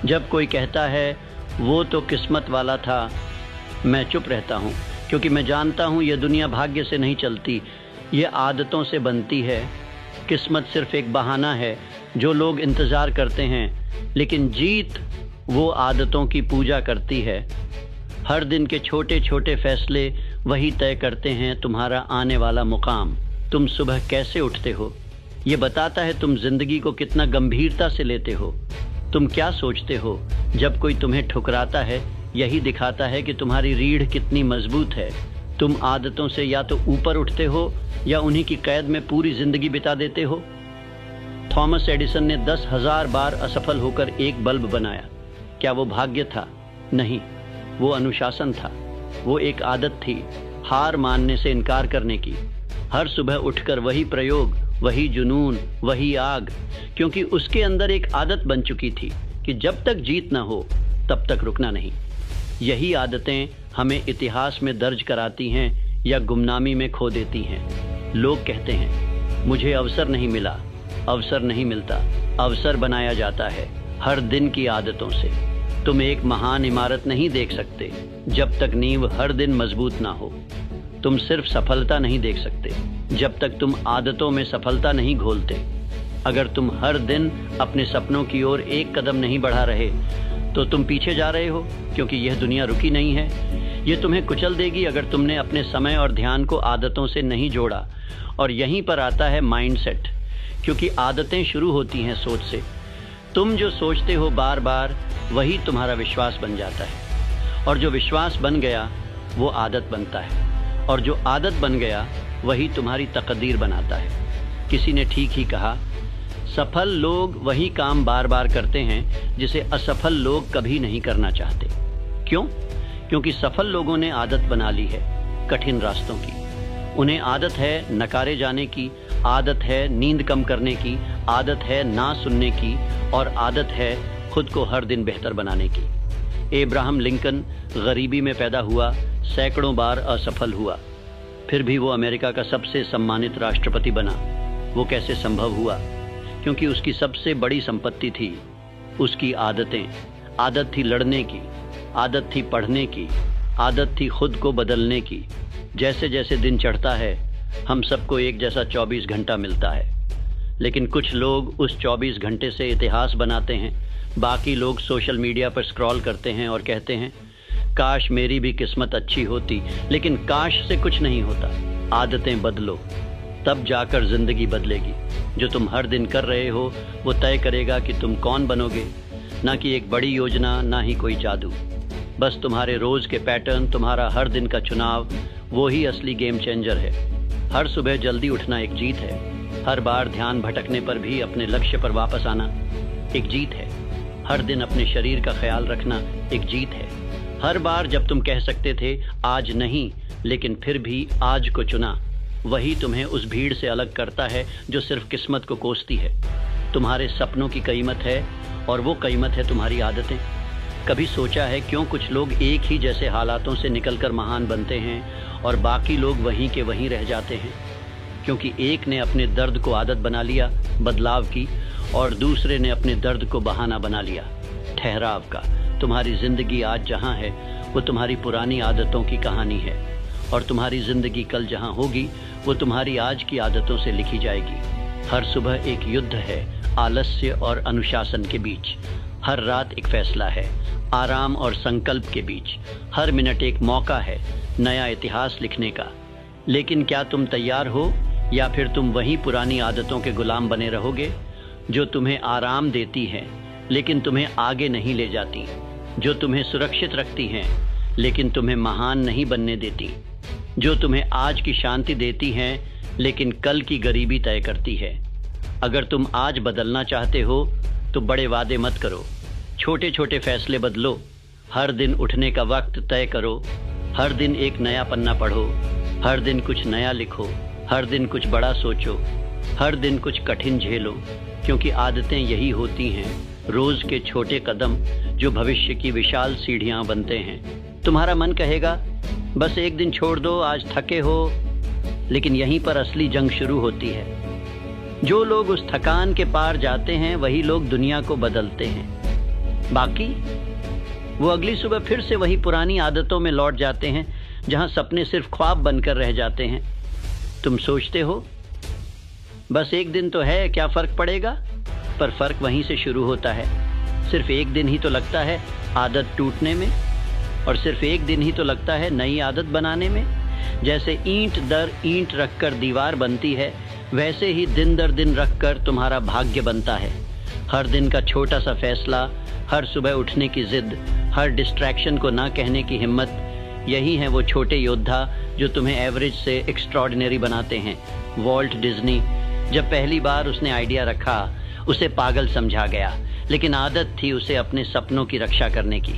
जब कोई कहता है वो तो किस्मत वाला था, मैं चुप रहता हूँ, क्योंकि मैं जानता हूँ ये दुनिया भाग्य से नहीं चलती, ये आदतों से बनती है। किस्मत सिर्फ एक बहाना है जो लोग इंतज़ार करते हैं, लेकिन जीत वो आदतों की पूजा करती है। हर दिन के छोटे छोटे फैसले वही तय करते हैं तुम्हारा आने वाला मुकाम। तुम सुबह कैसे उठते हो ये बताता है तुम जिंदगी को कितना गंभीरता से लेते हो। तुम क्या सोचते हो जब कोई तुम्हें ठुकराता है, यही दिखाता है कि तुम्हारी रीढ़ कितनी मजबूत है। तुम आदतों से या तो ऊपर उठते हो या उन्हीं की कैद में पूरी जिंदगी बिता देते हो। थॉमस एडिसन ने 10,000 बार असफल होकर एक बल्ब बनाया। क्या वो भाग्य था? नहीं, वो अनुशासन था। वो एक आदत थी, हार मानने से इनकार करने की। हर सुबह उठकर वही प्रयोग, वही जुनून, वही आग, क्योंकि उसके अंदर एक आदत बन चुकी थी कि जब तक जीत ना हो तब तक रुकना नहीं। यही आदतें हमें इतिहास में दर्ज कराती हैं या गुमनामी में खो देती हैं। लोग कहते हैं मुझे अवसर नहीं मिला। अवसर नहीं मिलता, अवसर बनाया जाता है हर दिन की आदतों से। तुम एक महान इमारत नहीं देख सकते जब तक नींव हर दिन मजबूत ना हो। तुम सिर्फ सफलता नहीं देख सकते जब तक तुम आदतों में सफलता नहीं घोलते। अगर तुम हर दिन अपने सपनों की ओर एक कदम नहीं बढ़ा रहे तो तुम पीछे जा रहे हो, क्योंकि यह दुनिया रुकी नहीं है। ये तुम्हें कुचल देगी अगर तुमने अपने समय और ध्यान को आदतों से नहीं जोड़ा। और यहीं पर आता है माइंडसेट, क्योंकि आदतें शुरू होती हैं सोच से। तुम जो सोचते हो बार बार, वही तुम्हारा विश्वास बन जाता है, और जो विश्वास बन गया वो आदत बनता है, और जो आदत बन गया वही तुम्हारी तकदीर बनाता है। किसी ने ठीक ही कहा, सफल लोग वही काम बार बार करते हैं जिसे असफल लोग कभी नहीं करना चाहते। क्यों? क्योंकि सफल लोगों ने आदत बना ली है कठिन रास्तों की। उन्हें आदत है नकारे जाने की, आदत है नींद कम करने की, आदत है ना सुनने की, और आदत है खुद को हर दिन बेहतर बनाने की। एब्राहम लिंकन गरीबी में पैदा हुआ, सैकड़ों बार असफल हुआ, फिर भी वो अमेरिका का सबसे सम्मानित राष्ट्रपति बना। वो कैसे संभव हुआ? क्योंकि उसकी सबसे बड़ी संपत्ति थी उसकी आदतें। आदत थी लड़ने की, आदत थी पढ़ने की, आदत थी खुद को बदलने की। जैसे जैसे दिन चढ़ता है हम सबको एक जैसा 24 घंटा मिलता है, लेकिन कुछ लोग उस 24 घंटे से इतिहास बनाते हैं। बाकी लोग सोशल मीडिया पर स्क्रॉल करते हैं और कहते हैं काश मेरी भी किस्मत अच्छी होती। लेकिन काश से कुछ नहीं होता। आदतें बदलो, तब जाकर जिंदगी बदलेगी। जो तुम हर दिन कर रहे हो वो तय करेगा कि तुम कौन बनोगे, ना कि एक बड़ी योजना, ना ही कोई जादू। बस तुम्हारे रोज के पैटर्न, तुम्हारा हर दिन का चुनाव, वो ही असली गेम चेंजर है। हर सुबह जल्दी उठना एक जीत है। हर बार ध्यान भटकने पर भी अपने लक्ष्य पर वापस आना एक जीत है। हर दिन अपने शरीर का ख्याल रखना एक जीत है। हर बार जब तुम कह सकते थे आज नहीं, लेकिन फिर भी आज को चुना, वही तुम्हें उस भीड़ से अलग करता है जो सिर्फ किस्मत को कोसती है। तुम्हारे सपनों की कीमत है, और वो कीमत है तुम्हारी आदतें। कभी सोचा है क्यों कुछ लोग एक ही जैसे हालातों से निकलकर महान बनते हैं और बाकी लोग वहीं के वहीं रह जाते हैं? क्योंकि एक ने अपने दर्द को आदत बना लिया बदलाव की, और दूसरे ने अपने दर्द को बहाना बना लिया ठहराव का। तुम्हारी जिंदगी आज जहां है वो तुम्हारी पुरानी आदतों की कहानी है, और तुम्हारी जिंदगी कल जहां होगी वो तुम्हारी आज की आदतों से लिखी जाएगी। हर सुबह एक युद्ध है आलस्य और अनुशासन के बीच। हर रात एक फैसला है आराम और संकल्प के बीच। हर मिनट एक मौका है नया इतिहास लिखने का। लेकिन क्या तुम तैयार हो, या फिर तुम वही पुरानी आदतों के गुलाम बने रहोगे जो तुम्हें आराम देती हैं लेकिन तुम्हें आगे नहीं ले जाती, जो तुम्हें सुरक्षित रखती हैं लेकिन तुम्हें महान नहीं बनने देती, जो तुम्हें आज की शांति देती हैं लेकिन कल की गरीबी तय करती है। अगर तुम आज बदलना चाहते हो तो बड़े वादे मत करो, छोटे छोटे फैसले बदलो। हर दिन उठने का वक्त तय करो, हर दिन एक नया पन्ना पढ़ो, हर दिन कुछ नया लिखो, हर दिन कुछ बड़ा सोचो, हर दिन कुछ कठिन झेलो, क्योंकि आदतें यही होती हैं, रोज के छोटे कदम जो भविष्य की विशाल सीढ़ियां बनते हैं। तुम्हारा मन कहेगा बस एक दिन छोड़ दो, आज थके हो, लेकिन यहीं पर असली जंग शुरू होती है। जो लोग उस थकान के पार जाते हैं वही लोग दुनिया को बदलते हैं। बाकी वो अगली सुबह फिर से वही पुरानी आदतों में लौट जाते हैं, जहां सपने सिर्फ ख्वाब बनकर रह जाते हैं। तुम सोचते हो बस एक दिन तो है, क्या फर्क पड़ेगा, पर फर्क वहीं से शुरू होता है। सिर्फ एक दिन ही तो लगता है आदत टूटने में, और सिर्फ एक दिन ही तो लगता है नई आदत बनाने में। जैसे ईंट दर ईंट रखकर दीवार बनती है, वैसे ही दिन दर दिन रखकर तुम्हारा भाग्य बनता है। हर दिन का छोटा सा फैसला, हर सुबह उठने की जिद, हर डिस्ट्रैक्शन को ना कहने की हिम्मत, यही है वो छोटे योद्धा जो तुम्हें एवरेज से एक्स्ट्रॉर्डिनरी बनाते हैं। वॉल्ट डिज्नी, जब पहली बार उसने आइडिया रखा, उसे पागल समझा गया, लेकिन आदत थी उसे अपने सपनों की रक्षा करने की।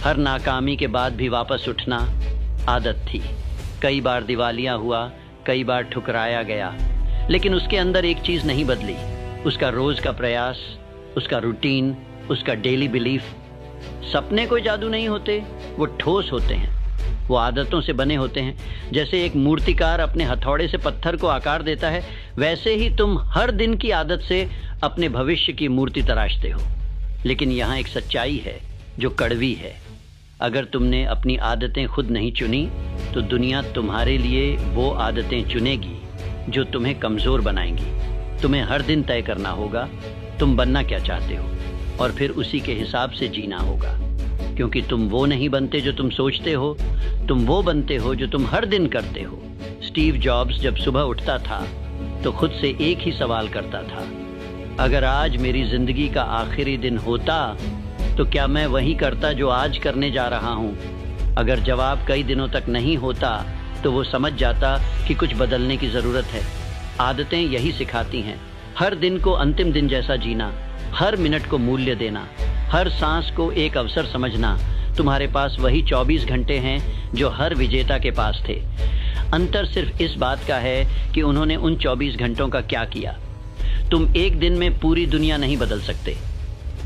हर नाकामी के बाद भी वापस उठना आदत थी। कई बार दिवालिया हुआ, कई बार ठुकराया गया, लेकिन उसके अंदर एक चीज नहीं बदली, उसका रोज का प्रयास, उसका रूटीन, उसका डेली बिलीफ। सपने कोई जादू नहीं होते, वो ठोस होते हैं, वो आदतों से बने होते हैं। जैसे एक मूर्तिकार अपने हथौड़े से पत्थर को आकार देता है, वैसे ही तुम हर दिन की आदत से अपने भविष्य की मूर्ति तराशते हो। लेकिन यहाँ एक सच्चाई है जो कड़वी है। अगर तुमने अपनी आदतें खुद नहीं चुनी, तो दुनिया तुम्हारे लिए वो आदतें चुनेगी जो तुम्हें कमजोर बनाएंगी। तुम्हें हर दिन तय करना होगा तुम बनना क्या चाहते हो, और फिर उसी के हिसाब से जीना होगा। क्योंकि तुम वो नहीं बनते जो तुम सोचते हो, तुम वो बनते हो जो तुम हर दिन करते हो। स्टीव जॉब्स जब सुबह उठता था तो खुद से एक ही सवाल करता था, अगर आज मेरी जिंदगी का आखिरी दिन होता तो क्या मैं वही करता जो आज करने जा रहा हूँ। अगर जवाब कई दिनों तक नहीं होता तो वो समझ जाता कि कुछ बदलने की जरूरत है। आदतें यही सिखाती हैं, हर दिन को अंतिम दिन जैसा जीना, हर मिनट को मूल्य देना, हर सांस को एक अवसर समझना। तुम्हारे पास वही 24 घंटे हैं जो हर विजेता के पास थे। अंतर सिर्फ इस बात का है कि उन्होंने उन 24 घंटों का क्या किया। तुम एक दिन में पूरी दुनिया नहीं बदल सकते,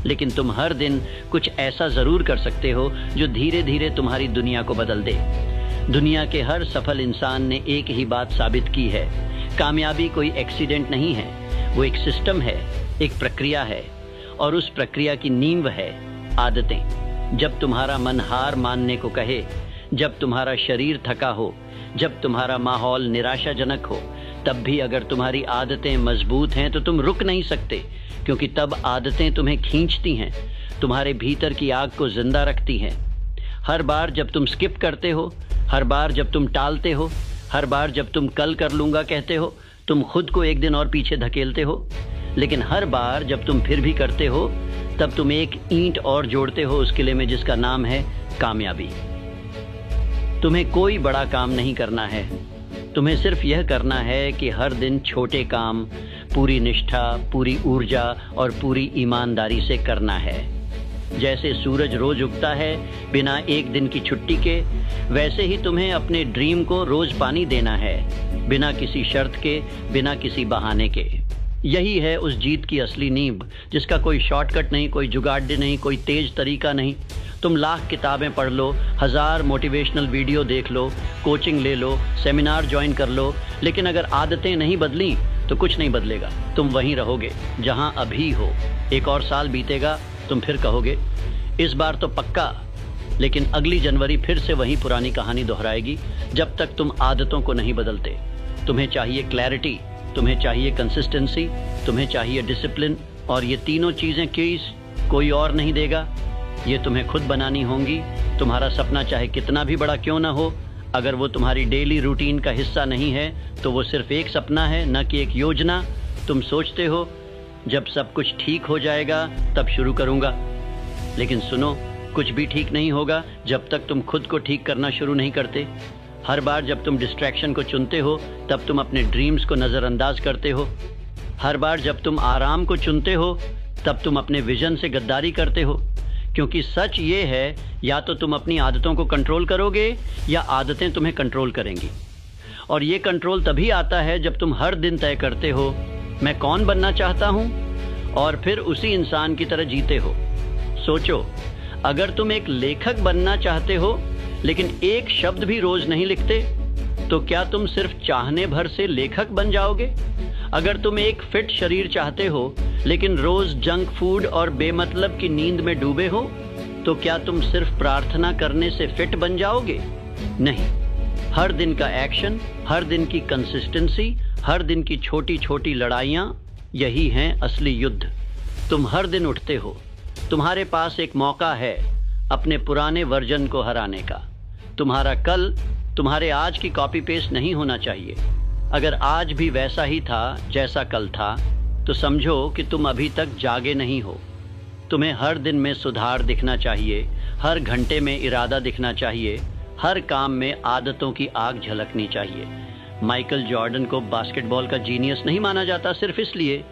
लेकिन तुम हर दिन कुछ ऐसा जरूर कर सकते हो जो धीरे धीरे तुम्हारी दुनिया को बदल दे। दुनिया के हर सफल इंसान ने एक ही बात साबित की है, कामयाबी कोई एक्सीडेंट नहीं है, वो एक सिस्टम है, एक प्रक्रिया है, और उस प्रक्रिया की नींव है आदतें। जब तुम्हारा मन हार मानने को कहे, जब तुम्हारा शरीर थका हो, जब तुम्हारा माहौल निराशाजनक हो, तब भी अगर तुम्हारी आदतें मजबूत हैं तो तुम रुक नहीं सकते, क्योंकि तब आदतें तुम्हें खींचती हैं, तुम्हारे भीतर की आग को जिंदा रखती हैं। हर बार जब तुम स्किप करते हो, हर बार जब तुम टालते हो, हर बार जब तुम कल कर लूंगा कहते हो, तुम खुद को एक दिन और पीछे धकेलते हो। लेकिन हर बार जब तुम फिर भी करते हो, तब तुम एक ईंट और जोड़ते हो उस किले में जिसका नाम है कामयाबी। तुम्हें कोई बड़ा काम नहीं करना है, तुम्हें सिर्फ यह करना है कि हर दिन छोटे काम पूरी निष्ठा, पूरी ऊर्जा और पूरी ईमानदारी से करना है। जैसे सूरज रोज उगता है बिना एक दिन की छुट्टी के, वैसे ही तुम्हें अपने ड्रीम को रोज पानी देना है, बिना किसी शर्त के, बिना किसी बहाने के। यही है उस जीत की असली नींव, जिसका कोई शॉर्टकट नहीं, कोई जुगाड़ नहीं, कोई तेज तरीका नहीं। तुम लाख किताबें पढ़ लो, 1000 मोटिवेशनल वीडियो देख लो, कोचिंग ले लो, सेमिनार ज्वाइन कर लो, लेकिन अगर आदतें नहीं बदली तो कुछ नहीं बदलेगा। तुम वहीं रहोगे जहां अभी हो। एक और साल बीतेगा, तुम फिर कहोगे इस बार तो पक्का, लेकिन अगली जनवरी फिर से वही पुरानी कहानी दोहराएगी जब तक तुम आदतों को नहीं बदलते। तुम्हें चाहिए क्लैरिटी, तुम्हें चाहिए कंसिस्टेंसी, तुम्हें चाहिए डिसिप्लिन, और ये तीनों चीजें कोई और नहीं देगा, ये तुम्हें खुद बनानी होंगी। तुम्हारा सपना चाहे कितना भी बड़ा क्यों ना हो, अगर वो तुम्हारी डेली रूटीन का हिस्सा नहीं है तो वो सिर्फ एक सपना है, न कि एक योजना। तुम सोचते हो जब सब कुछ ठीक हो जाएगा तब शुरू करूंगा, लेकिन सुनो, कुछ भी ठीक नहीं होगा जब तक तुम खुद को ठीक करना शुरू नहीं करते। हर बार जब तुम डिस्ट्रैक्शन को चुनते हो तब तुम अपने ड्रीम्स को नज़रअंदाज करते हो। हर बार जब तुम आराम को चुनते हो तब तुम अपने विजन से गद्दारी करते हो। क्योंकि सच ये है, या तो तुम अपनी आदतों को कंट्रोल करोगे या आदतें तुम्हें कंट्रोल करेंगी। और ये कंट्रोल तभी आता है जब तुम हर दिन तय करते हो मैं कौन बनना चाहता हूँ, और फिर उसी इंसान की तरह जीते हो। सोचो, अगर तुम एक लेखक बनना चाहते हो लेकिन एक शब्द भी रोज नहीं लिखते, तो क्या तुम सिर्फ चाहने भर से लेखक बन जाओगे? अगर तुम एक फिट शरीर चाहते हो लेकिन रोज जंक फूड और बेमतलब की नींद में डूबे हो, तो क्या तुम सिर्फ प्रार्थना करने से फिट बन जाओगे? नहीं। हर दिन का एक्शन, हर दिन की कंसिस्टेंसी, हर दिन की छोटी छोटी लड़ाइयां, यही हैं असली युद्ध। तुम हर दिन उठते हो, तुम्हारे पास एक मौका है अपने पुराने वर्जन को हराने का। तुम्हारा कल तुम्हारे आज की कॉपी पेस्ट नहीं होना चाहिए। अगर आज भी वैसा ही था जैसा कल था, तो समझो कि तुम अभी तक जागे नहीं हो। तुम्हें हर दिन में सुधार दिखना चाहिए, हर घंटे में इरादा दिखना चाहिए, हर काम में आदतों की आग झलकनी चाहिए। माइकल जॉर्डन को बास्केटबॉल का जीनियस नहीं माना जाता सिर्फ इसलिए